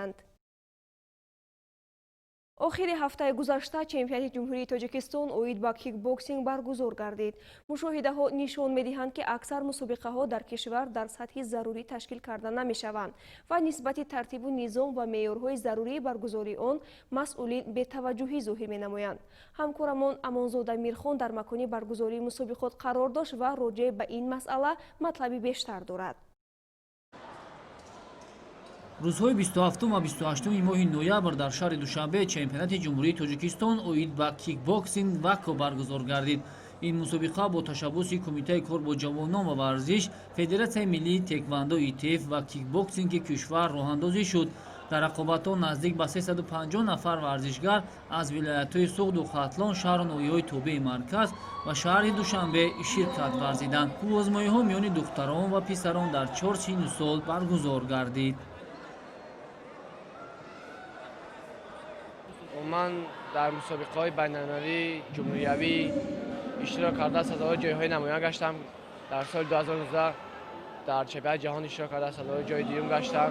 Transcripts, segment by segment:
می‌نمایند. охири ҳафтаи гузашта чемпионати ҷумҳурии тоҷикистон оид ба кикбоксинг баргузор гардид. мушоҳидаҳо нишон медиҳанд, ки аксар мусобиқаҳо дар кишвар дар сатҳи зарурӣ ташкил карда намешаванд ва нисбати тартибу низом ва меъёрҳои зарурии баргузории он масъулин бетаваҷҷӯҳӣ зоҳир менамоянд. ҳамкорамон Амонзода Мирхон дар макони баргузории мусобиқот қарор дошт ва роҷеъ ба ин масъала матлаби бештар дорад. рӯзҳои 27 ва 28 моҳи ноябр дар шаҳри Душанбе чемпионати ҷумҳурии Тоҷикистон оид ба кикбоксинг ВАКО баргузор гардид. ин мусобиқа бо ташаббуси Кумитаи кор бо ҷавонон ва варзиш, Федератсияи миллии теквандо ИТФ ва кикбоксинги кишвар роҳандозӣ шуд. дар рақобатҳо наздик ба 350 нафар варзишгар аз вилоятҳои Суғду Хатлон, шаҳру ноҳияҳои тобеи марказ ва шаҳри Душанбе ширкат варзиданд. озмоиҳҳо миёни духтарон ва писарон дар 4 синну сол баргузор гардид. من در مسابقه‌های بین‌المللی جمهوریوی اشتراک کرده صدای جای‌های نمایان گشتم. در سال 2019 در چمپیونات جهان اشتراک کرده صدای جای دوم گشتم.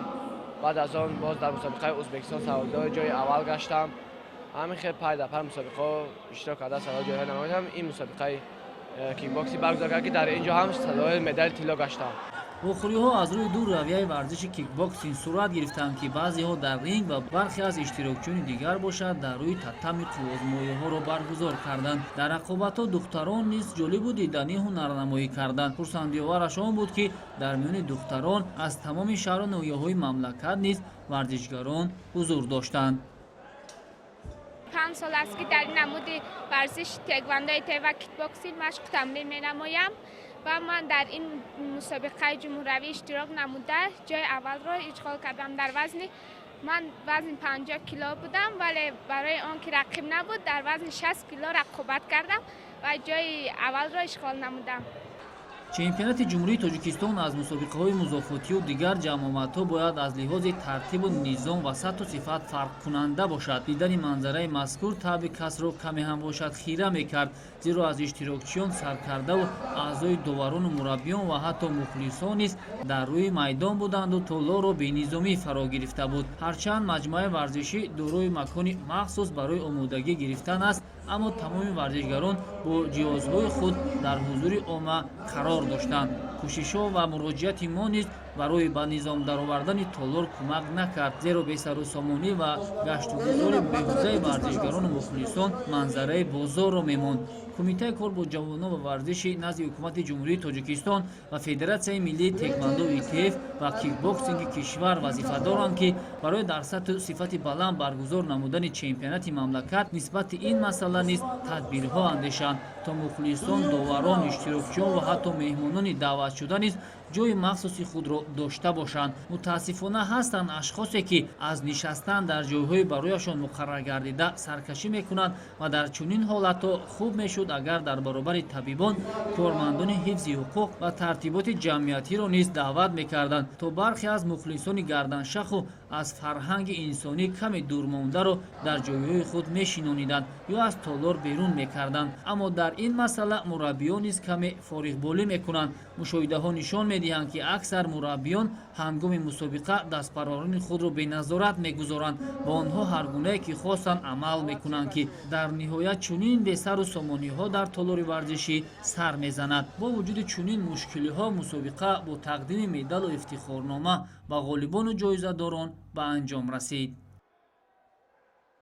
بعد از آن باز در مسابقه ازبکستان صدای جای اول گشتم. همین خیلی پای در پای مسابقه اشتراک کرده صدای جای‌های نمایان. این مسابقه کیکباکسی برگزار کرد که در اینجا هم صدای مدال طلا گشتم. охириҳо аз рӯи ду равияи варзиши кикбоксинг сурат гирифтанд, ки баъзеҳо дар ринг ва бархе аз иштирокчиёни дигар бошад дар рӯи татами қуввозмоиҳоро баргузор карданд. дар рақобатҳо духтарон низ ҷолибу диданӣ ҳунарнамоӣ карданд. хурсандиовараш он буд, ки дар миёни духтарон аз тамоми шаҳру ноҳияҳои мамлакат низ варзишгарон ҳузур доштанд. 5 سال است که در نمود ورزش تکواندو و کیکباکسینگ مشق تمرین می‌نمایم و من در این مسابقه جمهوری اشتراک نموده جای اول را اشغال کردم. در من وزن 50 کیلو بودم، ولی برای آن که رقیب نبود در وزن 60 کیلو رقابت کردم و جای اول را اشغال نمودم. чемпионати ҷумҳурии Тоҷикистон аз мусобиқаҳои музофотию дигар ҷамъоматҳо бояд аз лиҳози тартибу низом ва сатҳу сифат фарқкунанда бошад. дидани манзараи мазкур таъби касро каме ҳам бошад хира мекард, зеро аз иштирокчиён, саркардаву аъзои доварону мураббиён ва ҳатто мухлисон низ дар рӯи майдон буданду толлоро бенизомӣ фаро гирифта буд. ҳарчанд маҷмӯаи варзишӣ дорои макони махсус барои омодагӣ гирифтан аст, аммо тамоми варзишгарон бо ҷиҳозҳои худ дар ҳузури омма қарор доштанд. кӯшишҳо ва муроҷиати мо низ барои ба низом даровардани толлор кӯмак накард, зеро бесарусомонӣ ва гаштугузори беҳуддаи варзишгарону мухлисон манзараи бозорро мемонд. кумитаи кор бо ҷавонон ва варзиши назди ҳукумати ҷумҳурии Тоҷикистон ва Федератсияи миллии теквандо ИТФ ва кикбоксинги кишвар вазифадоранд, ки барои дар сатҳу сифати баланд баргузор намудани чемпионати мамлакат нисбати ин масъала низ тадбирҳо андешанд, то мухлисон, доварон, иштирокчиён ва ҳатто меҳмонони даъватшуда низ ҷои махсуси худро дошта бошанд. мутаассифона ҳастанд ашхосе, ки аз нишастан дар ҷойҳои барояшон муқаррар гардида саркашӣ мекунанд ва дар чунин ҳолатҳо хуб мешуд агар дар баробари табибон, кормандони ҳифзи ҳуқуқ ва тартиботи ҷамъиятиро низ даъват мекарданд, то бархе аз мухлисони гарданшаху аз фарҳанги инсонӣ каме дурмондаро дар ҷойҳои худ мешинониданд ё аз толлор берун мекарданд. аммо дар ин масъала мураббиён низ каме форихболӣ мекунанд. мушоҳидаҳо нишон медиҳанд, ки аксар мураббиён ҳангоми мусобиқа дастбарони худро беназорат мегузоранд, ба онҳо ҳар гунае ки хостанд амал мекунанд, ки дар ниҳоят чунин бесару сомониҳо дар толлори варзишӣ сар мезанад. бо вуҷуди чунин мушкилиҳо мусобиқа бо тақдими медалу ифтихорнома ба ғолибону ҷоизадорон ба анҷом расид.